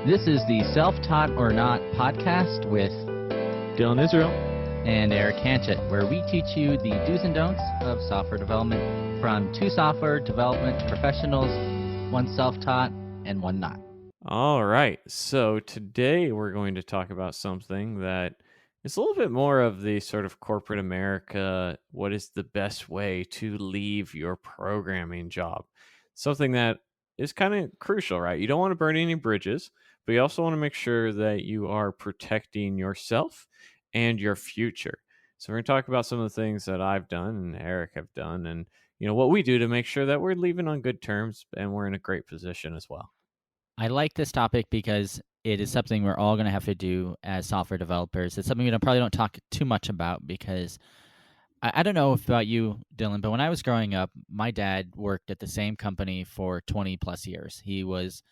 This is the Self-Taught or Not podcast with Dylan Israel and Eric Hanchett, where we teach you the do's and don'ts of software development from two software development professionals, one self-taught and one not. All right. So today we're going to talk about something that is a little bit more of the sort of corporate America. What is the best way to leave your programming job? Something that is kind of crucial, right? You don't want to burn any bridges, but you also want to make sure that you are protecting yourself and your future. So we're going to talk about some of the things that I've done and Eric have done, and what we do to make sure that we're leaving on good terms and we're in a great position as well. I like this topic because it is something we're all going to have to do as software developers. It's something we probably don't talk too much about because I don't know about you, Dylan, but when I was growing up, my dad worked at the same company for 20 plus years. He was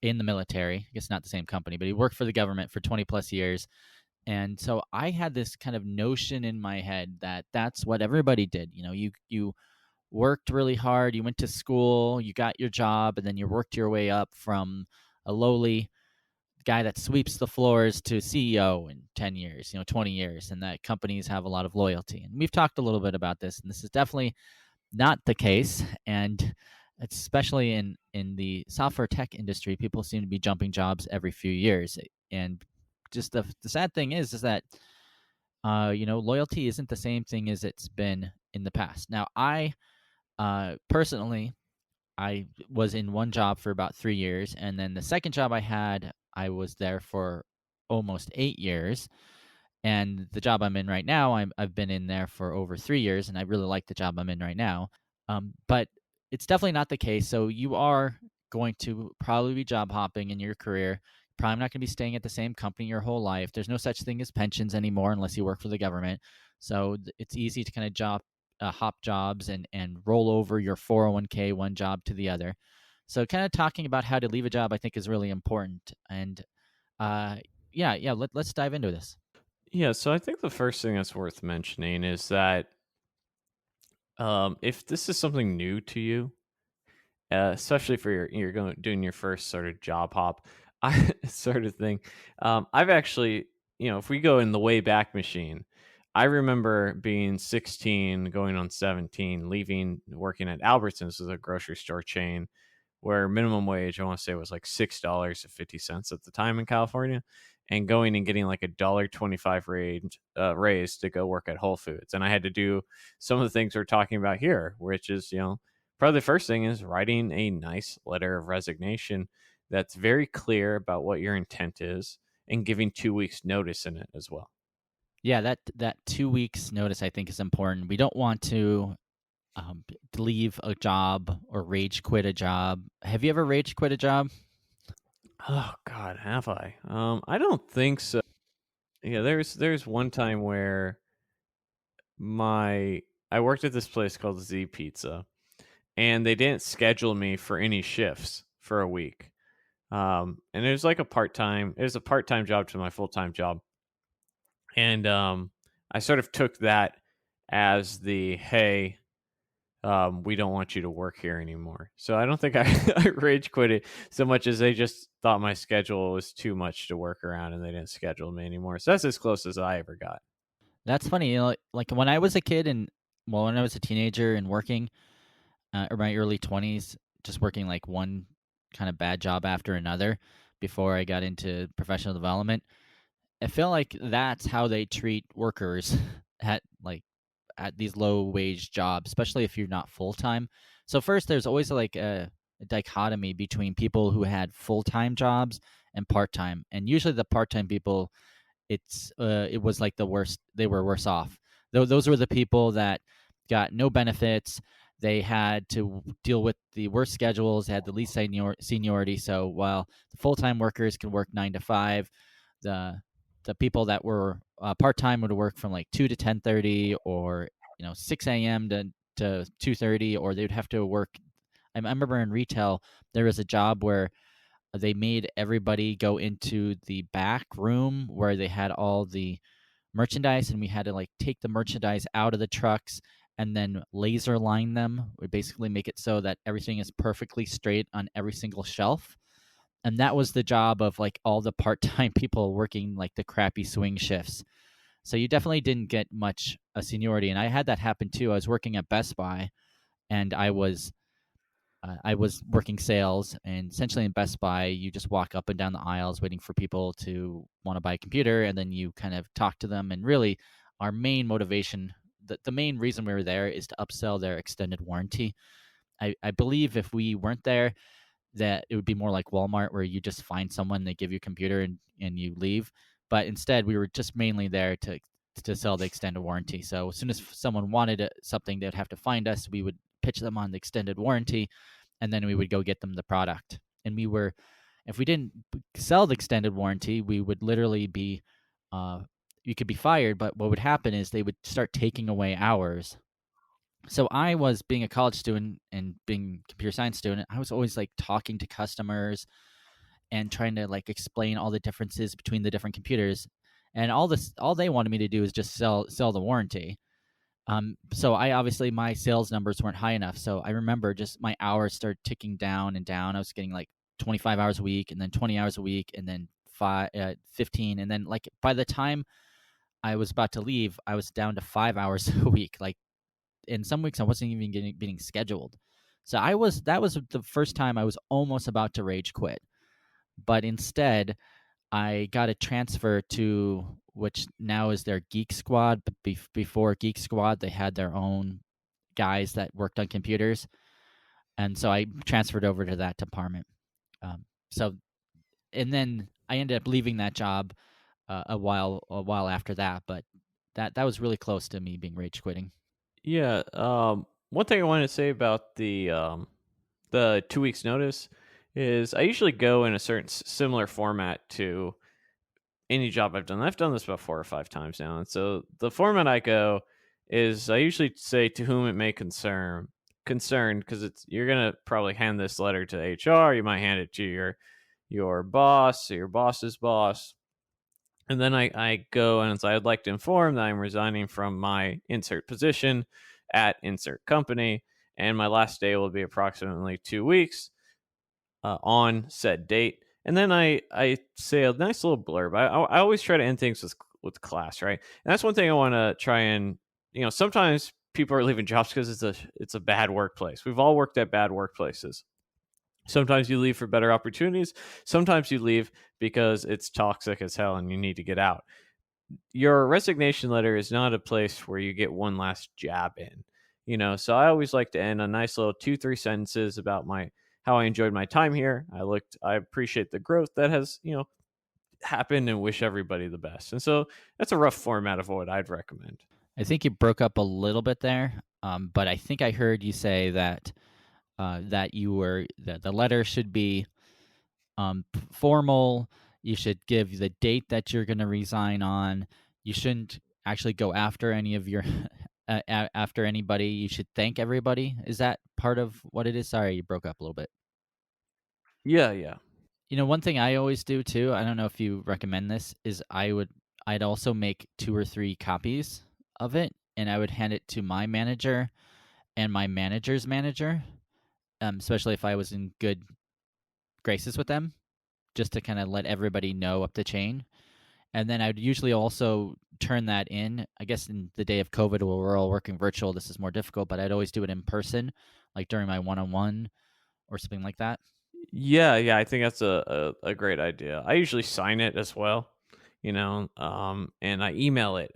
in the military. I guess not the same company, but he worked for the government for 20 plus years. And so I had this kind of notion in my head that that's what everybody did. You worked really hard, you went to school, you got your job, and then you worked your way up from a lowly guy that sweeps the floors to CEO in 10 years, 20 years, and that companies have a lot of loyalty. And we've talked a little bit about this, and this is definitely not the case. And especially in the software tech industry, people seem to be jumping jobs every few years. And just the sad thing is that, loyalty isn't the same thing as it's been in the past. Now, I personally, I was in one job for about 3 years, and then the second job I had, I was there for almost 8 years. And the job I'm in right now, I've been in there for over 3 years, and I really like the job I'm in right now. But it's definitely not the case. So you are going to probably be job hopping in your career. Probably not going to be staying at the same company your whole life. There's no such thing as pensions anymore unless you work for the government. So it's easy to kind of hop jobs and roll over your 401k one job to the other. So kind of talking about how to leave a job, I think, is really important. And let's dive into this. Yeah, so I think the first thing that's worth mentioning is that if this is something new to you, especially for you're doing your first sort of job hop, I sort of thing. I've actually, if we go in the way back machine, I remember being 16, going on 17, leaving, working at Albertsons, is a grocery store chain, where minimum wage, I want to say, was like $6.50 at the time in California, and going and getting like $1.25 raise to go work at Whole Foods. And I had to do some of the things we're talking about here, which is, probably the first thing is writing a nice letter of resignation that's very clear about what your intent is and giving 2 weeks notice in it as well. Yeah, that 2 weeks notice, I think, is important. We don't want to leave a job or rage quit a job. Have you ever rage quit a job? Oh God, have I? I don't think so. Yeah, there's one time where I worked at this place called Z Pizza, and they didn't schedule me for any shifts for a week. And it was like a part-time job to my full-time job. And I sort of took that as the, hey, we don't want you to work here anymore. So I don't think I rage quit it so much as they just thought my schedule was too much to work around and they didn't schedule me anymore. So that's as close as I ever got. That's funny. Like when I was a kid when I was a teenager and working, or my early 20s, just working like one kind of bad job after another before I got into professional development, I feel like that's how they treat workers at these low wage jobs, especially if you're not full time. So first, there's always like a dichotomy between people who had full time jobs and part time, and usually the part time people, it was like the worst. They were worse off. Those were the people that got no benefits. They had to deal with the worst schedules, had the least seniority. So while the full time workers could work 9 to 5, the people that were part time would work from like 2 to 10:30, or 6 a.m. to 2:30, or they'd have to work. I remember in retail there was a job where they made everybody go into the back room where they had all the merchandise, and we had to like take the merchandise out of the trucks and then laser line them. We basically make it so that everything is perfectly straight on every single shelf. And that was the job of like all the part-time people working like the crappy swing shifts. So you definitely didn't get much seniority. And I had that happen too. I was working at Best Buy, and I was working sales, and essentially in Best Buy, you just walk up and down the aisles waiting for people to want to buy a computer, and then you kind of talk to them. And really, our main motivation, the main reason we were there, is to upsell their extended warranty. I believe if we weren't there, that it would be more like Walmart, where you just find someone, they give you a computer, and you leave. But instead, we were just mainly there to sell the extended warranty. So as soon as someone wanted something, they'd have to find us. We would pitch them on the extended warranty, and then we would go get them the product. And we were, if we didn't sell the extended warranty, we would literally be, you could be fired. But what would happen is they would start taking away hours. So I was, being a college student and being a computer science student, I was always like talking to customers and trying to like explain all the differences between the different computers. And all they wanted me to do is just sell the warranty. So I obviously, my sales numbers weren't high enough. So I remember just my hours started ticking down and down. I was getting like 25 hours a week, and then 20 hours a week, and then 15. And then like by the time I was about to leave, I was down to 5 hours a week. Like in some weeks, I wasn't even getting scheduled. So that was the first time I was almost about to rage quit. But instead, I got a transfer to, which now is their Geek Squad. But before Geek Squad, they had their own guys that worked on computers, and so I transferred over to that department. So, and then I ended up leaving that job a while after that. But that was really close to me being rage quitting. Yeah. One thing I wanted to say about the 2 weeks notice is I usually go in a certain similar format to any job I've done. I've done this about 4 or 5 times now, and so the format I go is I usually say to whom it may concerned, because it's you're gonna probably hand this letter to HR. You might hand it to your boss or your boss's boss. And then I go and say, I'd like to inform that I'm resigning from my insert position at insert company, and my last day will be approximately 2 weeks on said date. And then I say a nice little blurb. I always try to end things with class, right? And that's one thing I want to try and, sometimes people are leaving jobs because it's a bad workplace. We've all worked at bad workplaces. Sometimes you leave for better opportunities. Sometimes you leave because it's toxic as hell and you need to get out. Your resignation letter is not a place where you get one last jab in, So I always like to end a nice little 2, 3 sentences about how I enjoyed my time here. I appreciate the growth that has, happened, and wish everybody the best. And so that's a rough format of what I'd recommend. I think you broke up a little bit there, but I think I heard you say that that the letter should be formal. You should give the date that you're going to resign on. You shouldn't actually go after any of your after anybody. You should thank everybody. Is that part of what it is? Sorry, you broke up a little bit. Yeah, yeah. One thing I always do too, I don't know if you recommend this, is I'd also make 2 or 3 copies of it, and I would hand it to my manager and my manager's manager, especially if I was in good graces with them, just to kind of let everybody know up the chain. And then I'd usually also turn that in. I guess in the day of COVID, where we're all working virtual, this is more difficult, but I'd always do it in person, like during my one-on-one or something like that. Yeah, yeah, I think that's a great idea. I usually sign it as well, and I email it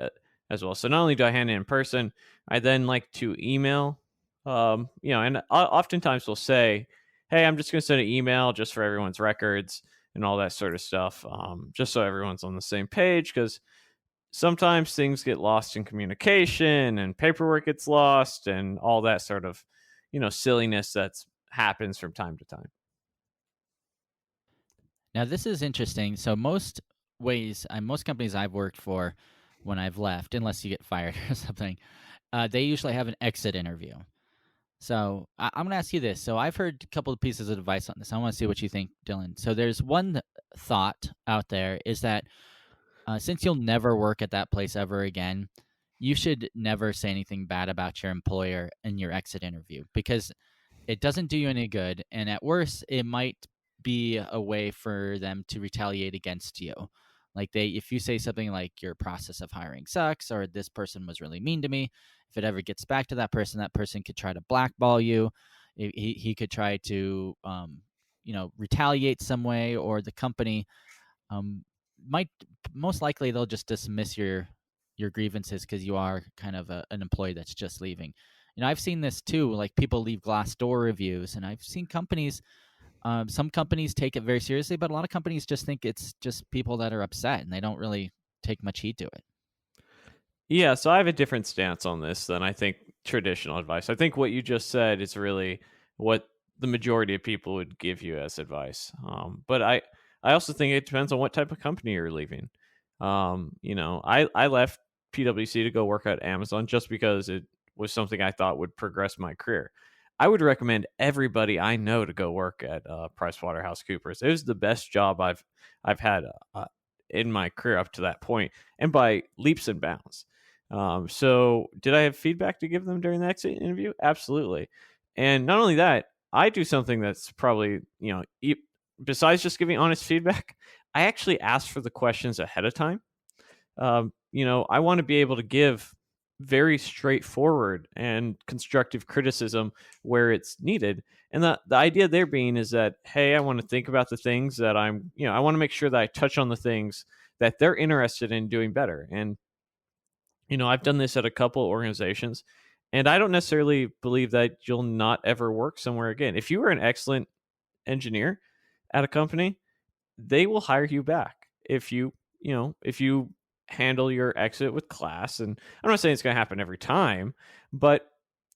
as well. So not only do I hand it in person, I then like to email, and oftentimes we'll say, "Hey, I'm just going to send an email just for everyone's records and all that sort of stuff, just so everyone's on the same page." Because sometimes things get lost in communication, and paperwork gets lost, and all that sort of, silliness that's happens from time to time. Now, this is interesting. So most companies I've worked for, when I've left, unless you get fired or something, they usually have an exit interview. So I'm going to ask you this. So I've heard a couple of pieces of advice on this. I want to see what you think, Dylan. So there's one thought out there, is that since you'll never work at that place ever again, you should never say anything bad about your employer in your exit interview, because it doesn't do you any good. And at worst, it might be a way for them to retaliate against you. Like if you say something like your process of hiring sucks or this person was really mean to me, if it ever gets back to that person could try to blackball you. He could try to, retaliate some way, or the company um, might most likely they'll just dismiss your grievances because you are kind of an employee that's just leaving. I've seen this too. Like people leave Glassdoor reviews, and I've seen companies. Some companies take it very seriously, but a lot of companies just think it's just people that are upset, and they don't really take much heed to it. Yeah, so I have a different stance on this than I think traditional advice. I think what you just said is really what the majority of people would give you as advice. But I also think it depends on what type of company you're leaving. I left PwC to go work at Amazon just because it was something I thought would progress my career. I would recommend everybody I know to go work at PricewaterhouseCoopers. It was the best job I've had in my career up to that point, and by leaps and bounds. So did I have feedback to give them during the exit interview? Absolutely. And not only that, I do something that's probably, besides just giving honest feedback, I actually ask for the questions ahead of time. I want to be able to give very straightforward and constructive criticism where it's needed. And the idea there being is that, hey, I want to think about the things that I want to make sure that I touch on the things that they're interested in doing better. And I've done this at a couple organizations, and I don't necessarily believe that you'll not ever work somewhere again. If you are an excellent engineer at a company, they will hire you back if you handle your exit with class. And I'm not saying it's going to happen every time, but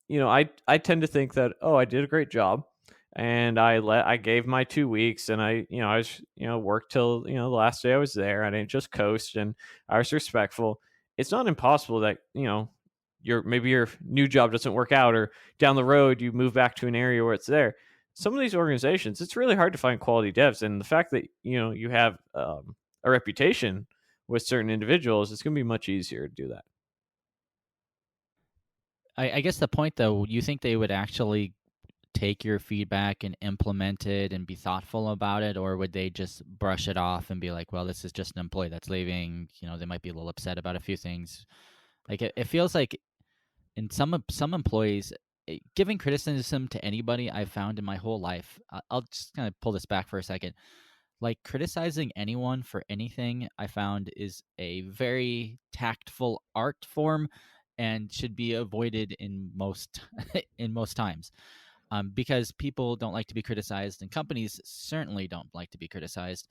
I tend to think that, oh, I did a great job, and I gave my 2 weeks, and I was worked till the last day I was there. I didn't just coast, and I was respectful. It's not impossible that maybe your new job doesn't work out, or down the road you move back to an area where it's there. Some of these organizations, it's really hard to find quality devs, and the fact that you have a reputation with certain individuals, it's going to be much easier to do that. I guess the point though, you think they would actually take your feedback and implement it and be thoughtful about it, or would they just brush it off and be like, well, this is just an employee that's leaving, they might be a little upset about a few things. Like it feels like in some employees, giving criticism to anybody I've found in my whole life, I'll just kind of pull this back for a second. Like criticizing anyone for anything, I found is a very tactful art form and should be avoided in most in most times, because people don't like to be criticized, and companies certainly don't like to be criticized.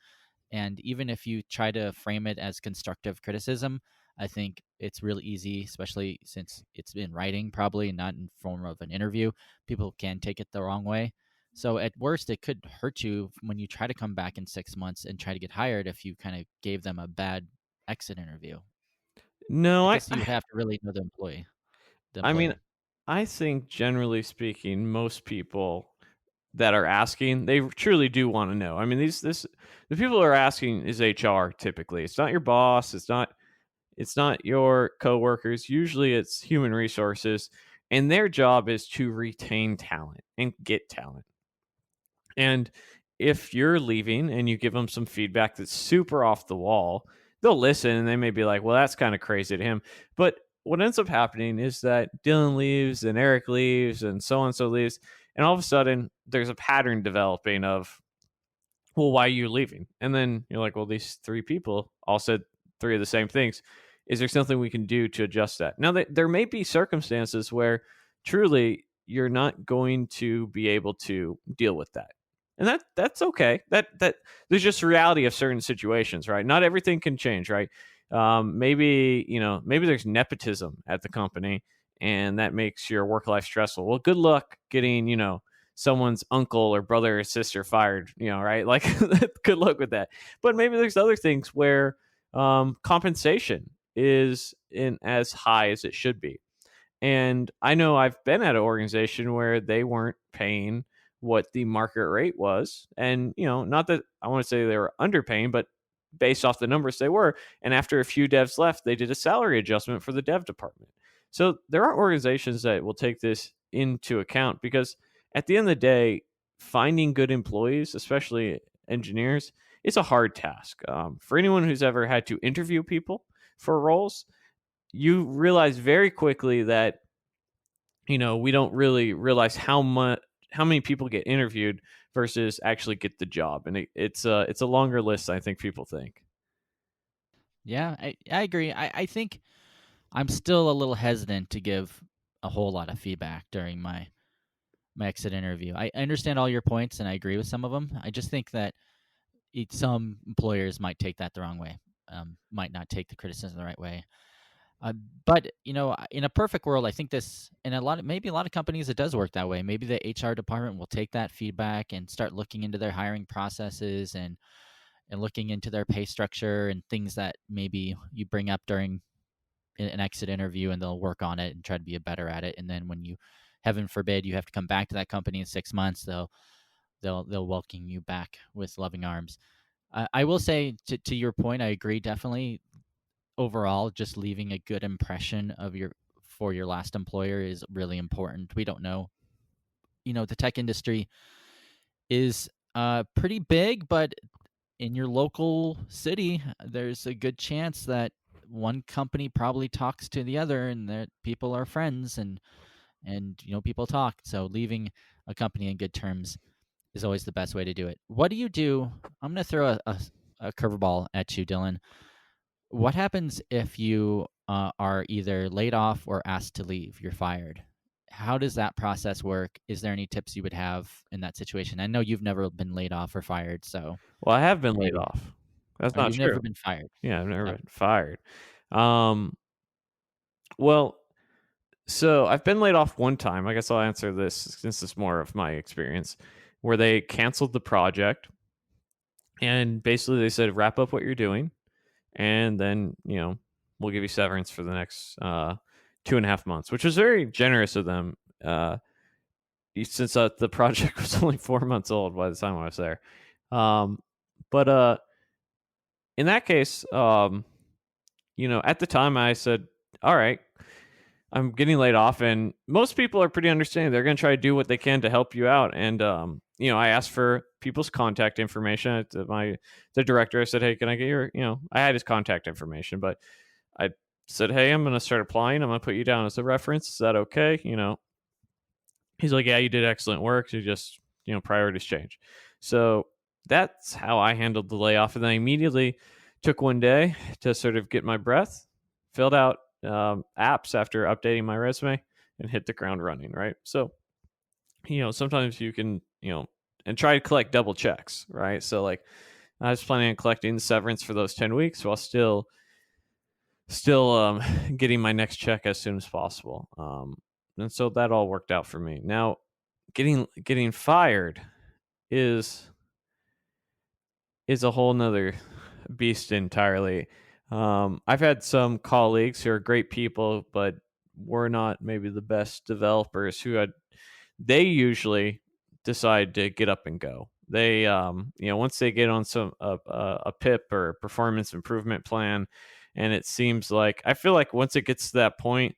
And even if you try to frame it as constructive criticism, I think it's really easy, especially since it's in writing, probably and not in form of an interview. People can take it the wrong way. So at worst, it could hurt you when you try to come back in 6 months and try to get hired if you kind of gave them a bad exit interview. No, I I guess you would have to really know the I mean, employer. I think generally speaking, most people that are asking, they truly do want to know. I mean, the people who are asking is HR typically. It's not your boss, it's not your coworkers. Usually it's human resources, and their job is to retain talent and get talent. And if you're leaving and you give them some feedback that's super off the wall, they'll listen, and they may be like, well, that's kind of crazy to him. But what ends up happening is that Dylan leaves and Eric leaves and so on so leaves. And all of a sudden, there's a pattern developing of, well, why are you leaving? And then you're like, well, these three people all said three of the same things. Is there something we can do to adjust that? Now, there may be circumstances where truly you're not going to be able to deal with that. And that's okay. That there's just reality of certain situations, right? Not everything can change, right? Maybe there's nepotism at the company, and that makes your work life stressful. Well, good luck getting someone's uncle or brother or sister fired, right? Like, good luck with that. But maybe there's other things where compensation is in as high as it should be. And I know I've been at an organization where they weren't paying what the market rate was. And, not that I want to say they were underpaying, but based off the numbers they were. And after a few devs left, they did a salary adjustment for the dev department. So there are organizations that will take this into account, because at the end of the day, finding good employees, especially engineers, is a hard task. For anyone who's ever had to interview people for roles, you realize very quickly that we don't really realize how many people get interviewed versus actually get the job, and it's a longer list than I think people think. Yeah, I agree. I think I'm still a little hesitant to give a whole lot of feedback during my exit interview. I understand all your points and I agree with some of them. I just think that some employers might take that the wrong way, might not take the criticism the right way. Uh, but in a perfect world, I think this, in maybe a lot of companies, it does work that way. Maybe the HR department will take that feedback and start looking into their hiring processes and looking into their pay structure and things that maybe you bring up during an exit interview, and they'll work on it and try to be better at it. And then when you, heaven forbid, you have to come back to that company in 6 months, they'll welcome you back with loving arms. I will say, to your point, I agree definitely. Overall, just leaving a good impression of your last employer is really important. We don't know, the tech industry is pretty big, but in your local city, there's a good chance that one company probably talks to the other, and that people are friends, and people talk. So leaving a company in good terms is always the best way to do it. What do you do? I'm going to throw a curveball at you, Dylan. What happens if you are either laid off or asked to leave? You're fired. How does that process work? Is there any tips you would have in that situation? I know you've never been laid off or fired, so Well, I have been laid maybe, off. That's or not you've true. never been fired. Yeah, I've never Oh, been fired. Um, well, so I've been laid off one time. I guess I'll answer this since it's more of my experience, where they canceled the project and basically they said wrap up what you're doing, and then we'll give you severance for the next 2.5 months, which was very generous of them. Since the project was only 4 months old by the time I was there. Um, but in that case, at the time I said, all right, I'm getting laid off, and most people are pretty understanding. They're going to try to do what they can to help you out. And I asked for people's contact information. The director, I said, hey, can I get your, I had his contact information, but I said, hey, I'm going to start applying. I'm going to put you down as a reference. Is that okay? He's like, yeah, you did excellent work. You just, priorities change. So that's how I handled the layoff. And then I immediately took one day to sort of get my breath, filled out apps after updating my resume, and hit the ground running. Right. So, sometimes you can, and try to collect double checks. Right. So, like, I was planning on collecting the severance for those 10 weeks while still getting my next check as soon as possible. And so that all worked out for me. Now, getting fired is a whole nother beast entirely. I've had some colleagues who are great people, but were not maybe the best developers they usually decide to get up and go. They, once they get on a PIP or performance improvement plan, and it seems like I feel like once it gets to that point,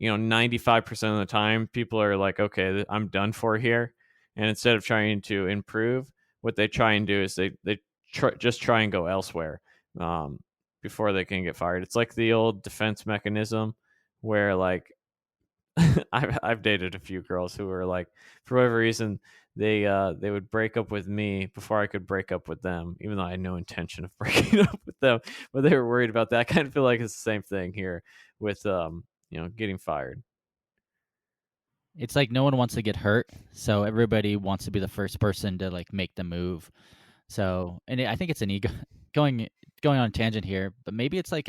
95% of the time, people are like, okay, I'm done for here. And instead of trying to improve, what they try and do is just try and go elsewhere um, before they can get fired. It's like the old defense mechanism where, like, I've dated a few girls who were like, for whatever reason, they would break up with me before I could break up with them, even though I had no intention of breaking up with them. But they were worried about that. I kind of feel like it's the same thing here with getting fired. it's like no one wants to get hurt, so everybody wants to be the first person to like make the move. So, and I think it's an ego going going on a tangent here, but maybe it's like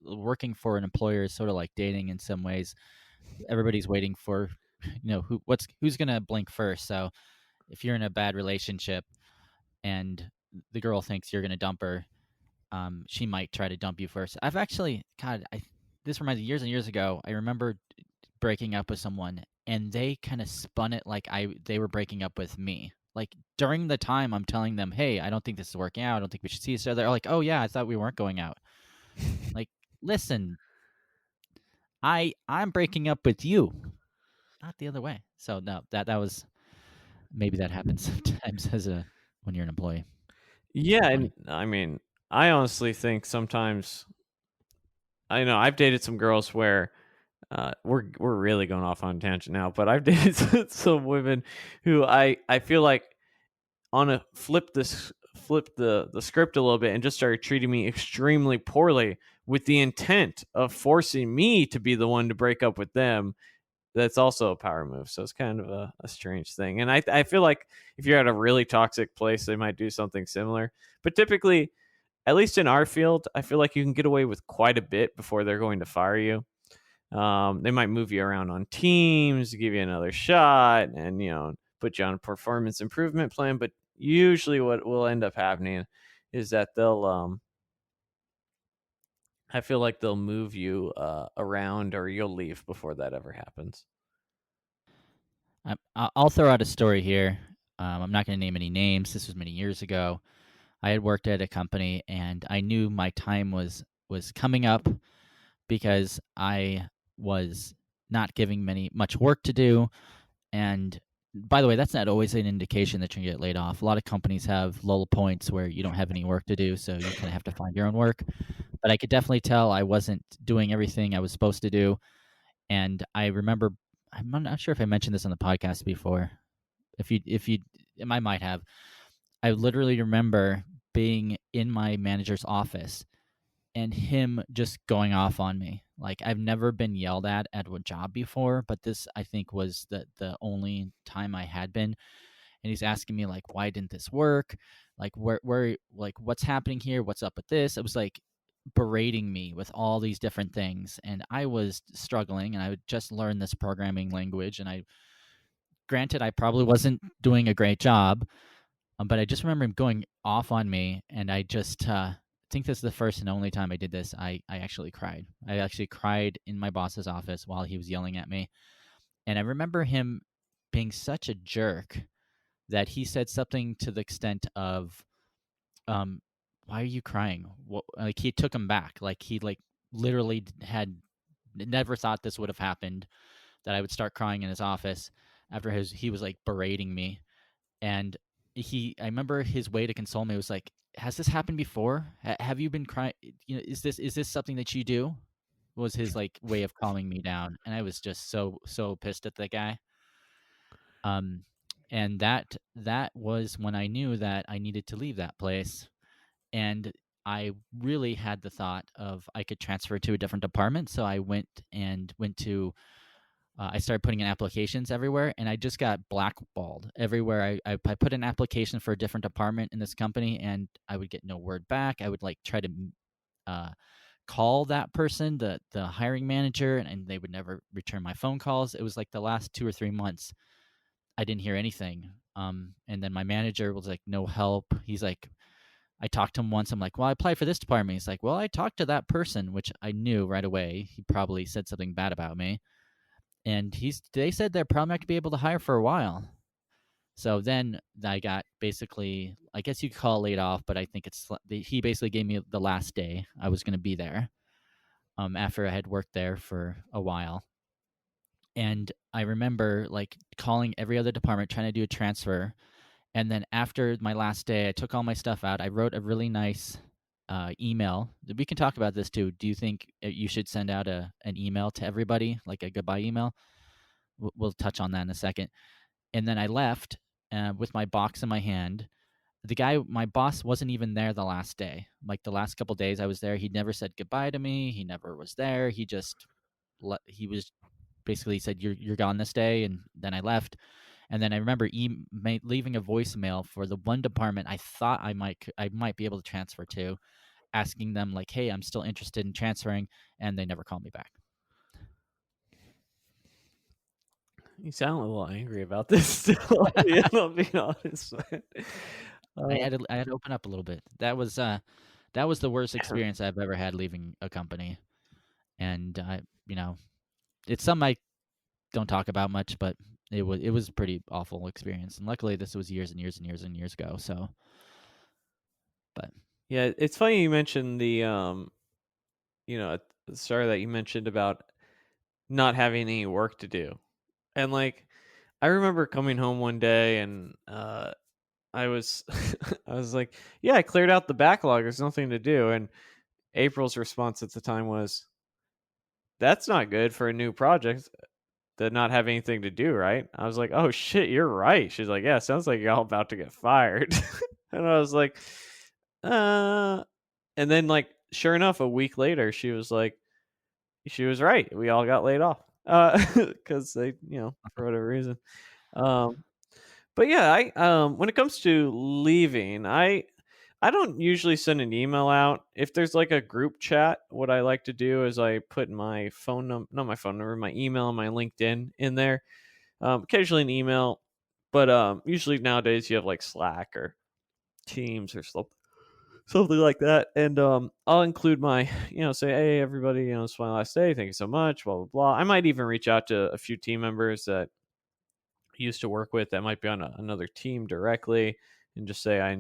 working for an employer is sort of like dating in some ways. Everybody's waiting for, who's gonna blink first. So, if you're in a bad relationship and the girl thinks you're gonna dump her, she might try to dump you first. I've actually, God, this reminds me years and years ago. I remember breaking up with someone, and they kind of spun it like they were breaking up with me. Like during the time I'm telling them, "Hey, I don't think this is working out. I don't think we should see each other." They're like, "Oh yeah, I thought we weren't going out." Like, listen, I'm breaking up with you, not the other way. So no, that was maybe that happens sometimes as a when you're an employee. It's Yeah, kind of and funny. I mean, I honestly think sometimes I know I've dated some girls where we're really going off on a tangent now, but I've dated some women who I feel like on a flip the script a little bit and just started treating me extremely poorly with the intent of forcing me to be the one to break up with them. That's also a power move. So it's kind of a strange thing. And I feel like if you're at a really toxic place, they might do something similar. But typically, at least in our field, I feel like you can get away with quite a bit before they're going to fire you. They might move you around on teams, give you another shot, and put you on a performance improvement plan. But usually, what will end up happening is that I feel like they'll move you around, or you'll leave before that ever happens. I'll throw out a story here. I'm not going to name any names. This was many years ago. I had worked at a company, and I knew my time was coming up because I was not giving much work to do. And by the way, that's not always an indication that you're gonna get laid off. A lot of companies have lull points where you don't have any work to do, so you kind of have to find your own work. But I could definitely tell I wasn't doing everything I was supposed to do. And I remember, I'm not sure if I mentioned this on the podcast before. If you, I might have. I literally remember being in my manager's office and him just going off on me. Like I've never been yelled at a job before, but this I think was the only time I had been. And he's asking me like, why didn't this work? Like where like what's happening here? What's up with this? It was like berating me with all these different things, and I was struggling, and I would just learn this programming language, and I granted I probably wasn't doing a great job, but I just remember him going off on me, and I just think this is the first and only time I did this. I actually cried. I actually cried in my boss's office while he was yelling at me, and I remember him being such a jerk that he said something to the extent of, um, "Why are you crying?" Like he took him back. Like he like literally had never thought this would have happened. That I would start crying in his office after he was like berating me, and I remember his way to console me was like, "Has this happened before? Have you been crying? You know, is this something that you do?" Was his like way of calming me down, and I was just so pissed at the guy. Um, and that was when I knew that I needed to leave that place, and I really had the thought of I could transfer to a different department. So I went to I started putting in applications everywhere, and I just got blackballed everywhere. I put an application for a different department in this company, and I would get no word back. I would like try to uh, call that person, the hiring manager, and they would never return my phone calls. It was like the last 2 or 3 months, I didn't hear anything. And then my manager was like, no help. He's like, I talked to him once. I'm like, well, I applied for this department. He's like, well, I talked to that person, which I knew right away. He probably said something bad about me, and they said they're probably not going to be able to hire for a while. So then I got basically, I guess you could call it laid off, but I think he basically gave me the last day I was going to be there. After I had worked there for a while, and I remember like calling every other department trying to do a transfer. And then after my last day, I took all my stuff out. I wrote a really nice email. We can talk about this too. Do you think you should send out an email to everybody, like a goodbye email? We'll touch on that in a second. And then I left with my box in my hand. My boss, wasn't even there the last day. Like the last couple days I was there, he never said goodbye to me. He never was there. He was basically said you're gone this day, and then I left. And then I remember leaving a voicemail for the one department I thought I might be able to transfer to, asking them like, "Hey, I'm still interested in transferring," and they never called me back. You sound a little angry about this still. Yeah, I'll be honest. I Uh, had to I had to open up a little bit. That was the worst experience I've ever had leaving a company, and it's something I don't talk about much, but it was a pretty awful experience. And luckily, this was years and years and years and years ago. So, but yeah, it's funny you mentioned at the start that you mentioned about not having any work to do. And like I remember coming home one day and I was I was like, "Yeah, I cleared out the backlog. There's nothing to do." And April's response at the time was, "That's not good for a new project to not have anything to do, right?" I was like, "Oh shit, you're right." She's like, "Yeah, sounds like you're all about to get fired." And I was like, "Uh," and then like sure enough, a week later, she was right. We all got laid off. Cuz they, for whatever reason. Um But yeah, when it comes to leaving, I don't usually send an email out. If there's like a group chat, what I like to do is I put my phone number, not my phone number, my email and my LinkedIn in there. Occasionally an email, but usually nowadays you have like Slack or Teams or something like that. And I'll include my, say, hey everybody, it's my last day. Thank you so much. Blah blah blah. I might even reach out to a few team members that used to work with that might be on another team directly and just say I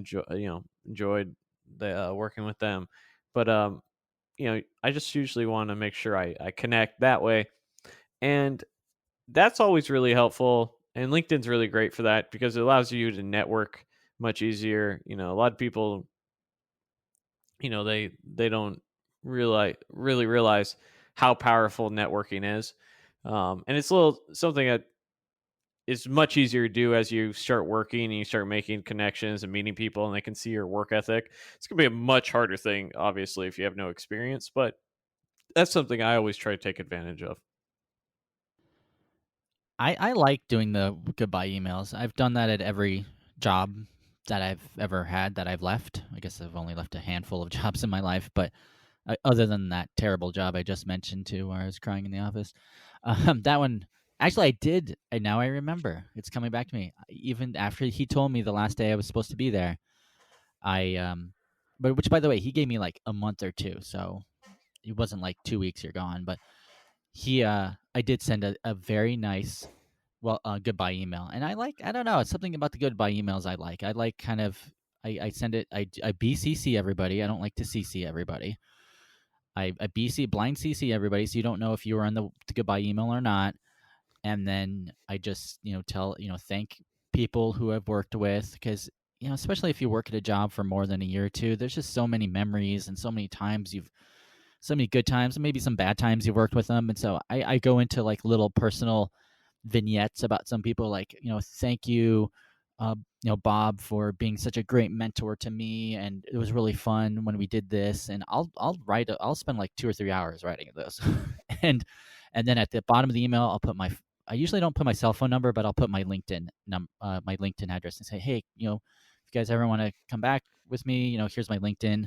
enjoyed working with them. But I just usually want to make sure I connect that way, and that's always really helpful. And LinkedIn's really great for that because it allows you to network much easier. A lot of people, they don't really realize how powerful networking is. And it's a little something that is much easier to do as you start working and you start making connections and meeting people and they can see your work ethic. It's going to be a much harder thing, obviously, if you have no experience, but that's something I always try to take advantage of. I like doing the goodbye emails. I've done that at every job that I've ever had that I've left. I guess I've only left a handful of jobs in my life, but other than that terrible job I just mentioned too, where I was crying in the office, that one actually I did. And now I remember it's coming back to me. Even after he told me the last day I was supposed to be there, I but which by the way he gave me like a month or two, so it wasn't like 2 weeks you're gone, but I did send a very nice goodbye email, and I don't know, it's something about the goodbye emails I like kind of I send it I BCC everybody. I don't like to CC everybody. I BC blind CC everybody, so you don't know if you were on the goodbye email or not. And then I just tell thank people who I've worked with, because especially if you work at a job for more than a year or two, there's just so many memories and so many times you've so many good times and maybe some bad times you've worked with them. And so I go into like little personal vignettes about some people, like thank you, Bob, for being such a great mentor to me, and it was really fun when we did this. And I'll spend like 2 or 3 hours writing those. and and then at the bottom of the email I'll put I usually don't put my cell phone number, but I'll put my my LinkedIn address and say, hey, if you guys ever want to come back with me, here's my LinkedIn.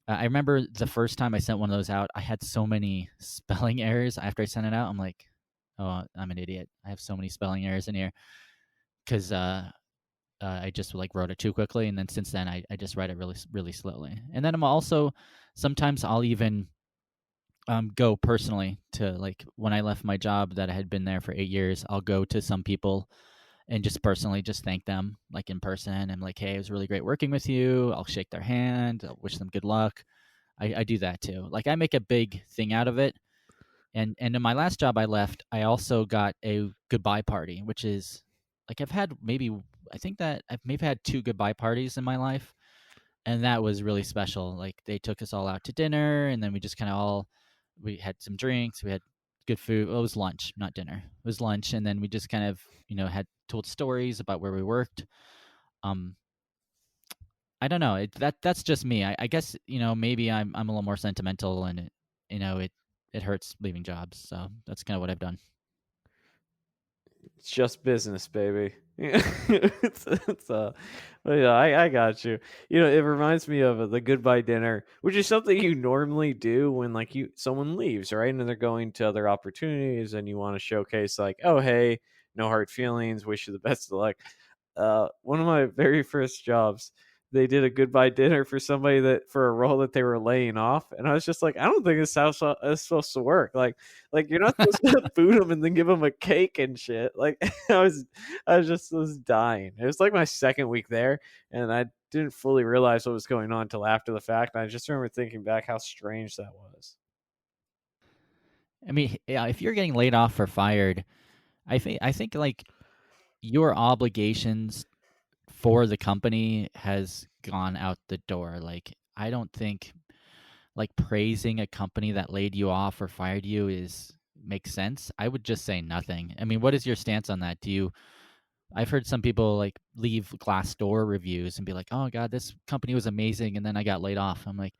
I remember the first time I sent one of those out, I had so many spelling errors after I sent it out. I'm like, oh, I'm an idiot. I have so many spelling errors in here because I just like wrote it too quickly. And then since then, I just write it really, really slowly. And then I'm also sometimes I'll even go personally to, like, when I left my job that I had been there for 8 years, I'll go to some people and just personally just thank them, like in person. I'm like, hey, it was really great working with you. I'll shake their hand. I'll wish them good luck. I do that too. Like, I make a big thing out of it. And in my last job I left, I also got a goodbye party, which is like I've had maybe I think that I've maybe had two goodbye parties in my life, and that was really special. Like, they took us all out to dinner, and then we just kind of all we had some drinks, we had good food. Well, it was lunch, not dinner. It was lunch, and then we just kind of had told stories about where we worked. Um, I don't know. That's just me. I guess maybe I'm a little more sentimental, and it hurts leaving jobs. So that's kind of what I've done. It's just business, baby. But yeah, I got you. It reminds me of the goodbye dinner, which is something you normally do when like someone leaves, right? And they're going to other opportunities, and you want to showcase like, oh hey, no hard feelings, wish you the best of luck. One of my very first jobs, they did a goodbye dinner for somebody that for a role that they were laying off, and I was just like, I don't think this is how it's supposed to work. Like you're not supposed to food them and then give them a cake and shit. Like I was dying. It was like my second week there, and I didn't fully realize what was going on until after the fact. And I just remember thinking back how strange that was. I mean, yeah, if you're getting laid off or fired, I think like your obligations for the company has gone out the door. Like, I don't think like praising a company that laid you off or fired you is makes sense. I would just say nothing. I mean, what is your stance on that? Do you I've heard some people like leave Glassdoor reviews and be like, "Oh god, this company was amazing and then I got laid off." I'm like,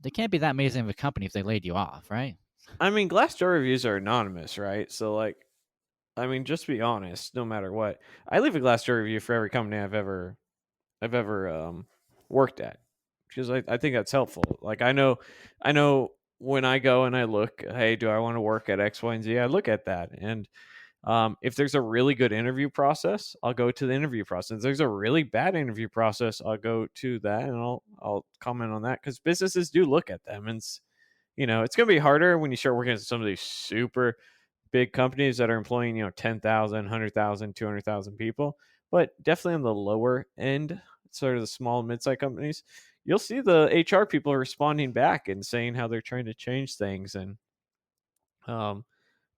they can't be that amazing of a company if they laid you off, right? I mean, Glassdoor reviews are anonymous, right? So, like, I mean, just be honest, no matter what. I leave a Glassdoor review for every company I've ever worked at because I think that's helpful. Like, I know when I go and I look, hey, do I want to work at X, Y, and Z? I look at that, and if there's a really good interview process, I'll go to the interview process. If there's a really bad interview process, I'll go to that and I'll comment on that because businesses do look at them, and it's going to be harder when you start working at some of these super big companies that are employing 10,000, 100,000, 200,000 people, but definitely on the lower end, sort of the small mid-sized companies, you'll see the HR people responding back and saying how they're trying to change things. And um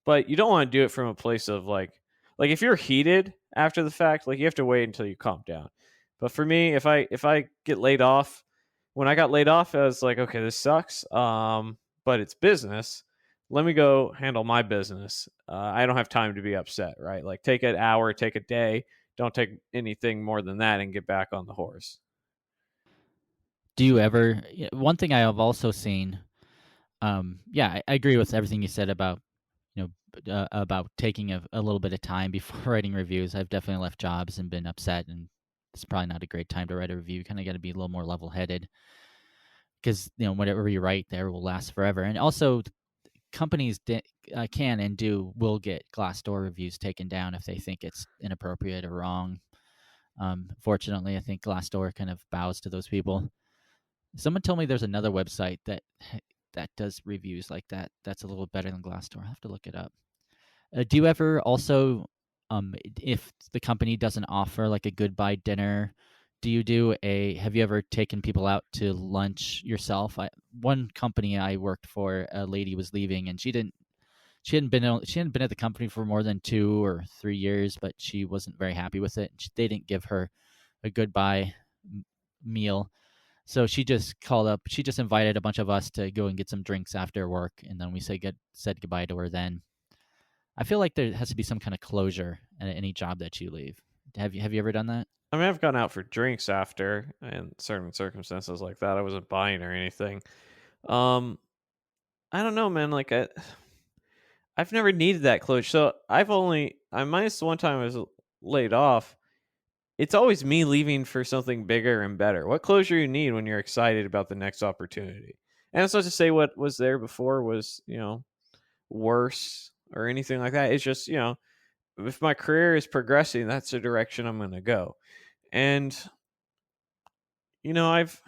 but you don't want to do it from a place of like if you're heated after the fact, like you have to wait until you calm down. But for me, if I get laid off, when I got laid off, I was like, okay, this sucks. But it's business. Let me go handle my business. I don't have time to be upset, right? Like take an hour, take a day. Don't take anything more than that and get back on the horse. Do you ever one thing I have also seen yeah, I agree with everything you said about, about taking a little bit of time before writing reviews. I've definitely left jobs and been upset, and it's probably not a great time to write a review. You kind of got to be a little more level-headed because, whatever you write there will last forever. And also, companies can and will get Glassdoor reviews taken down if they think it's inappropriate or wrong. Fortunately, I think Glassdoor kind of bows to those people. Someone told me there's another website that does reviews like that. That's a little better than Glassdoor. I have to look it up. Do you ever also, if the company doesn't offer like a goodbye dinner, have you ever taken people out to lunch yourself? One company I worked for, a lady was leaving and she hadn't been at the company for more than 2 or 3 years, but she wasn't very happy with it. They didn't give her a goodbye meal. So she just called up. She just invited a bunch of us to go and get some drinks after work, and then we said goodbye to her. Then I feel like there has to be some kind of closure at any job that you leave. Have you ever done that? I mean, I've gone out for drinks after in certain circumstances like that. I wasn't buying or anything. Um, I don't know, man. Like I've never needed that closure. So I minus the one time I was laid off. It's always me leaving for something bigger and better. What closure you need when you're excited about the next opportunity? And it's not to say what was there before was, worse or anything like that. It's just, if my career is progressing, that's the direction I'm going to go. And, I've,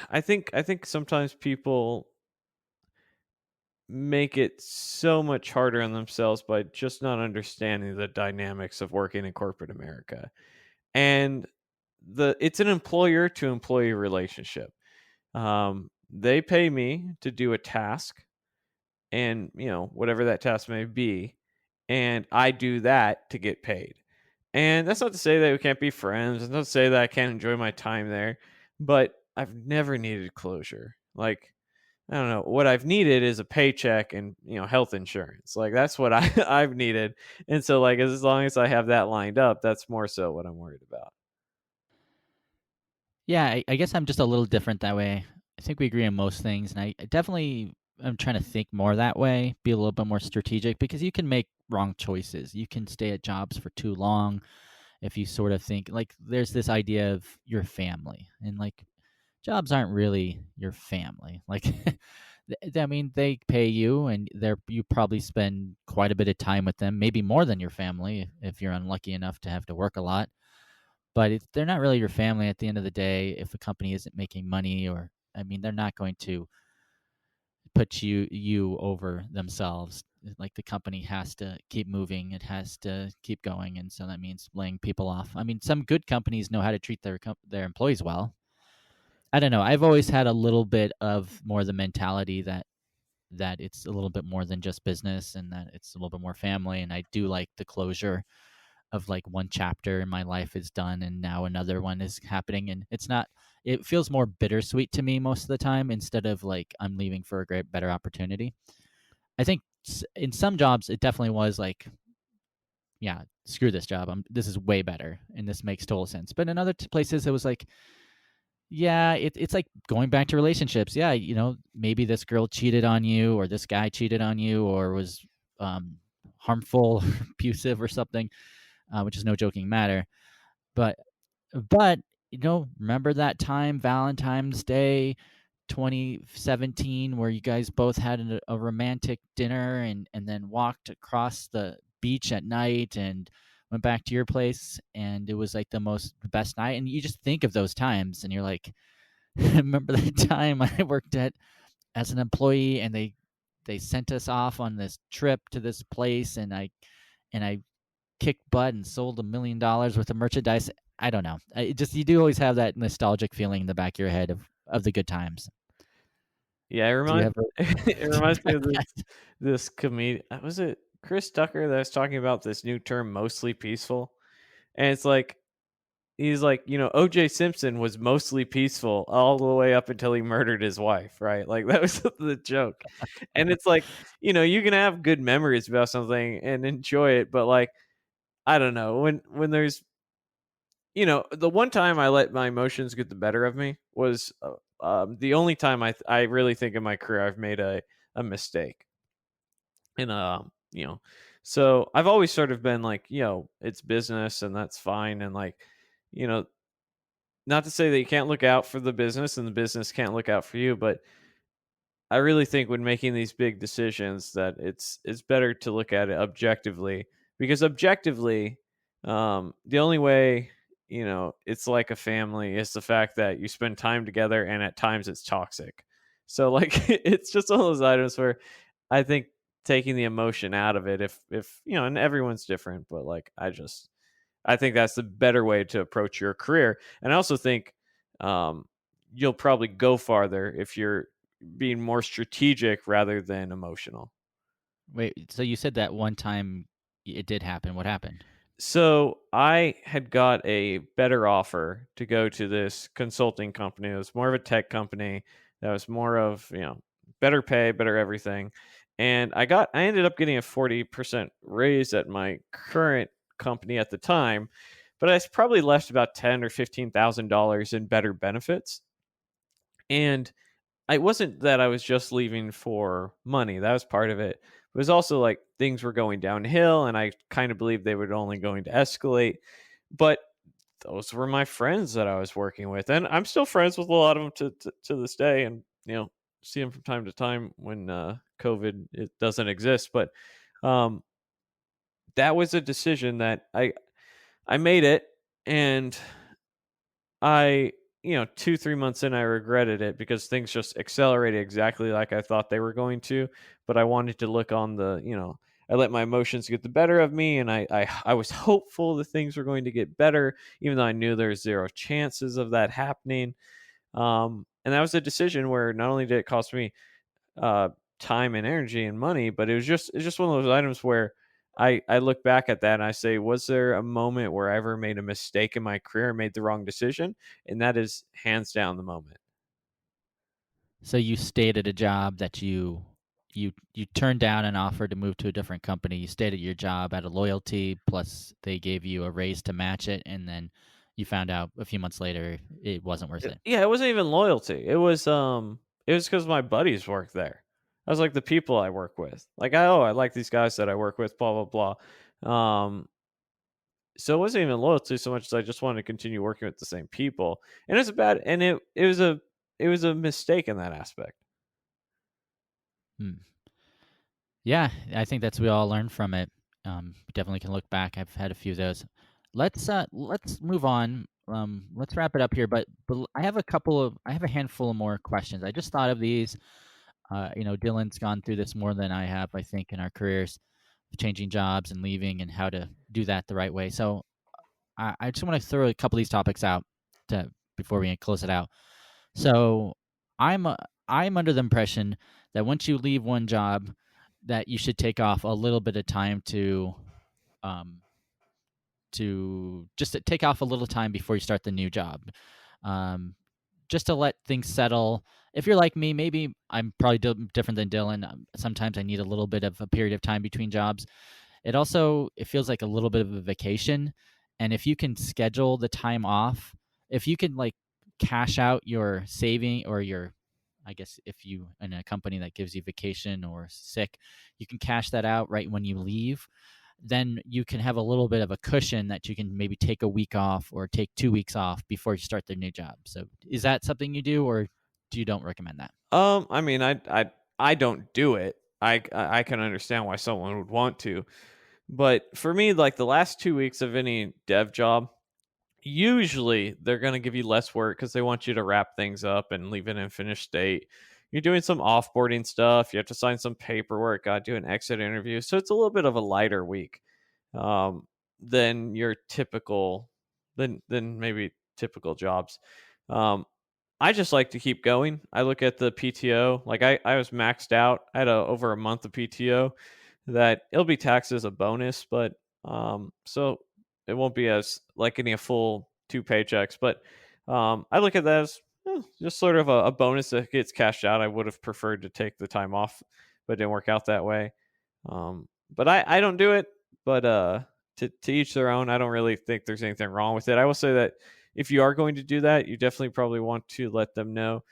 I think sometimes people make it so much harder on themselves by just not understanding the dynamics of working in corporate America. And it's an employer to employee relationship. They pay me to do a task and, whatever that task may be, and I do that to get paid. And that's not to say that we can't be friends. It's not to say that I can't enjoy my time there, but I've never needed closure. Like, I don't know. What I've needed is a paycheck and, health insurance. Like that's what I've needed. And so like as long as I have that lined up, that's more so what I'm worried about. Yeah, I guess I'm just a little different that way. I think we agree on most things, and I definitely am trying to think more that way, be a little bit more strategic because you can make wrong choices. You can stay at jobs for too long if you sort of think like there's this idea of your family, and like jobs aren't really your family. Like, I mean, they pay you, and you probably spend quite a bit of time with them, maybe more than your family if you're unlucky enough to have to work a lot. But they're not really your family at the end of the day. If a company isn't making money, or I mean, they're not going to put you over themselves. Like the company has to keep moving, it has to keep going, and so that means laying people off. I mean, some good companies know how to treat their employees well. I don't know. I've always had a little bit of more the mentality that that it's a little bit more than just business, and that it's a little bit more family. And I do like the closure of like one chapter in my life is done and now another one is happening. And it's not, it feels more bittersweet to me most of the time instead of like I'm leaving for a great, better opportunity. I think in some jobs, it definitely was like, yeah, screw this job. This is way better and this makes total sense. But in other places, it was like, yeah, it's like going back to relationships. Yeah, maybe this girl cheated on you, or this guy cheated on you, or was um, harmful, or abusive, or something, which is no joking matter. But but remember that time, Valentine's Day, 2017, where you guys both had a romantic dinner and then walked across the beach at night and went back to your place, and it was like the best night. And you just think of those times, and you're like, remember that time I worked at as an employee, and they sent us off on this trip to this place, and I kicked butt and sold $1 million worth of merchandise. I don't know. You do always have that nostalgic feeling in the back of your head of the good times. Yeah, Do you ever? it reminds me of Yes. this comedian. Was it Chris Tucker that was talking about this new term, mostly peaceful? And it's like he's like, O.J. Simpson was mostly peaceful all the way up until he murdered his wife, right? Like that was the joke. And it's like, you can have good memories about something and enjoy it, but like I don't know, when there's the one time I let my emotions get the better of me was the only time I really think in my career I've made a mistake. And so I've always sort of been like, it's business and that's fine. And like, you know, not to say that you can't look out for the business and the business can't look out for you, but I really think when making these big decisions that it's better to look at it objectively, because objectively, the only way it's like a family is the fact that you spend time together and at times it's toxic. So like it's just one of those items where I think taking the emotion out of it, if and everyone's different, but like I think that's the better way to approach your career. And I also think um, you'll probably go farther if you're being more strategic rather than emotional. Wait, so you said that one time it did happen. What happened? So I had got a better offer to go to this consulting company. It was more of a tech company that was more of, better pay, better everything. And I ended up getting a 40% raise at my current company at the time, but I probably left about ten or $15,000 in better benefits. And it wasn't that I was just leaving for money. That was part of it. It was also like things were going downhill and I kind of believed they were only going to escalate. But those were my friends that I was working with. And I'm still friends with a lot of them to this day and, see them from time to time when COVID it doesn't exist. But um, that was a decision that I made it and I, 2, 3 months in, I regretted it because things just accelerated exactly like I thought they were going to. But I wanted to look on I let my emotions get the better of me, and I was hopeful that things were going to get better, even though I knew there's zero chances of that happening. And that was a decision where not only did it cost me uh, time and energy and money, but it's just one of those items where I look back at that and I say, was there a moment where I ever made a mistake in my career and made the wrong decision? And that is hands down the moment. So you stayed at a job that you turned down an offer to move to a different company. You stayed at your job out of loyalty, plus they gave you a raise to match it, and then you found out a few months later it wasn't worth it. Yeah, it wasn't even loyalty. It was because my buddies worked there. I was like the people I work with. Like I like these guys that I work with, blah blah blah. So it wasn't even loyalty so much as I just wanted to continue working with the same people. And it's a bad and it was a mistake in that aspect. Hmm. Yeah, I think that's we all learn from it. We definitely can look back. I've had a few of those. Let's move on. Let's wrap it up here. But I have a handful of more questions. I just thought of these. Dylan's gone through this more than I have, I think, in our careers, changing jobs and leaving and how to do that the right way. So I just want to throw a couple of these topics out to before we close it out. So I'm uh, I'm under the impression that once you leave one job, that you should take off a little bit of time um, to just to take off a little time before you start the new job, um, just to let things settle. If you're like me, maybe I'm probably different than Dylan. Sometimes I need a little bit of a period of time between jobs. It feels like a little bit of a vacation, and if you can schedule the time off, if you can like cash out your saving or your, I guess if you in a company that gives you vacation or sick, you can cash that out right when you leave. Then you can have a little bit of a cushion that you can maybe take a week off or take 2 weeks off before you start the new job. So is that something you do, or do you don't recommend that? I mean, I don't do it. I can understand why someone would want to, but for me, like the last 2 weeks of any dev job, usually they're going to give you less work because they want you to wrap things up and leave it in finished state. You're doing some offboarding stuff. You have to sign some paperwork. Got to do an exit interview, so it's a little bit of a lighter week um, than your typical than maybe typical jobs. Um, I just like to keep going. I look at the PTO. Like I was maxed out. I had over a month of PTO that it'll be taxed as a bonus, but so it won't be as like any a full two paychecks. But I look at that as just sort of a bonus that gets cashed out. I would have preferred to take the time off, but it didn't work out that way. But I don't do it. But to each their own. I don't really think there's anything wrong with it. I will say that if you are going to do that, you definitely probably want to let them know.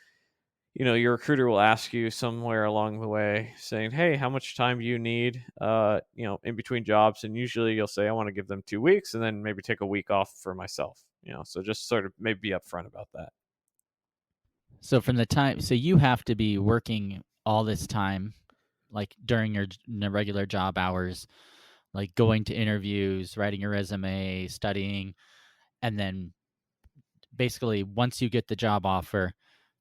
Your recruiter will ask you somewhere along the way saying, "Hey, how much time do you need in between jobs?" And usually you'll say, "I want to give them 2 weeks and then maybe take a week off for myself." So just sort of maybe be upfront about that. So from the time, so you have to be working all this time, like during your regular job hours, like going to interviews, writing your resume, studying, and then basically once you get the job offer,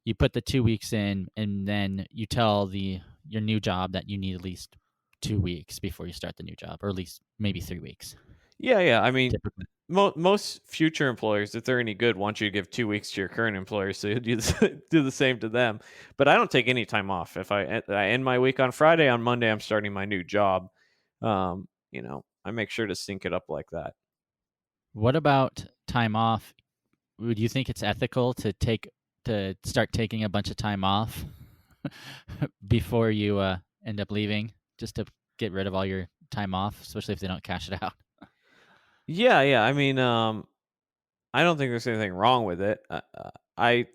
you put the 2 weeks in, and then you tell your new job that you need at least 2 weeks before you start the new job, or at least maybe 3 weeks, Yeah, yeah. I mean, typically. most future employers, if they're any good, want you to give 2 weeks to your current employer, so you do do the same to them. But I don't take any time off. If I end my week on Friday, on Monday I'm starting my new job. I make sure to sync it up like that. What about time off? Would you think it's ethical to start taking a bunch of time off before you end up leaving, just to get rid of all your time off, especially if they don't cash it out? Yeah, yeah. I mean, I don't think there's anything wrong with it. I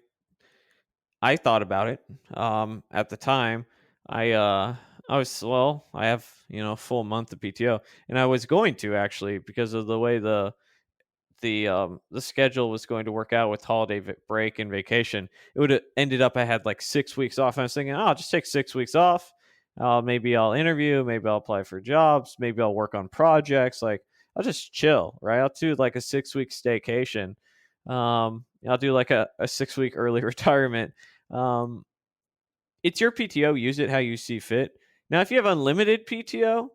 thought about it at the time. I was I have a full month of PTO, and I was going to actually because of the way the schedule was going to work out with holiday break and vacation. It would have ended up I had like 6 weeks off. And I was thinking, oh, I'll just take 6 weeks off. Maybe I'll interview. Maybe I'll apply for jobs. Maybe I'll work on projects. Like I'll just chill, right? I'll do like a 6 week staycation. I'll do like a 6 week early retirement. Um, it's your PTO. Use it how you see fit. Now, if you have unlimited PTO,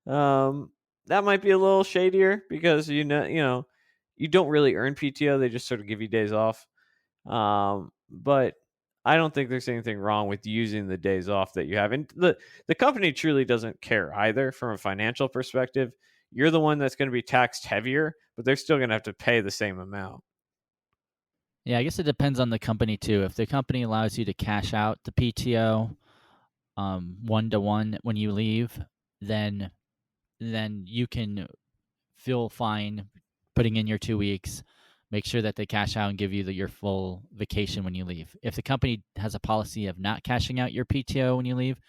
that might be a little shadier because you don't really earn PTO. They just sort of give you days off. But I don't think there's anything wrong with using the days off that you have. And the company truly doesn't care either from a financial perspective. You're the one that's going to be taxed heavier, but they're still going to have to pay the same amount. Yeah, I guess it depends on the company too. If the company allows you to cash out the PTO 1-to-1 when you leave, then you can feel fine putting in your 2 weeks. Make sure that they cash out and give you your full vacation when you leave. If the company has a policy of not cashing out your PTO when you leave,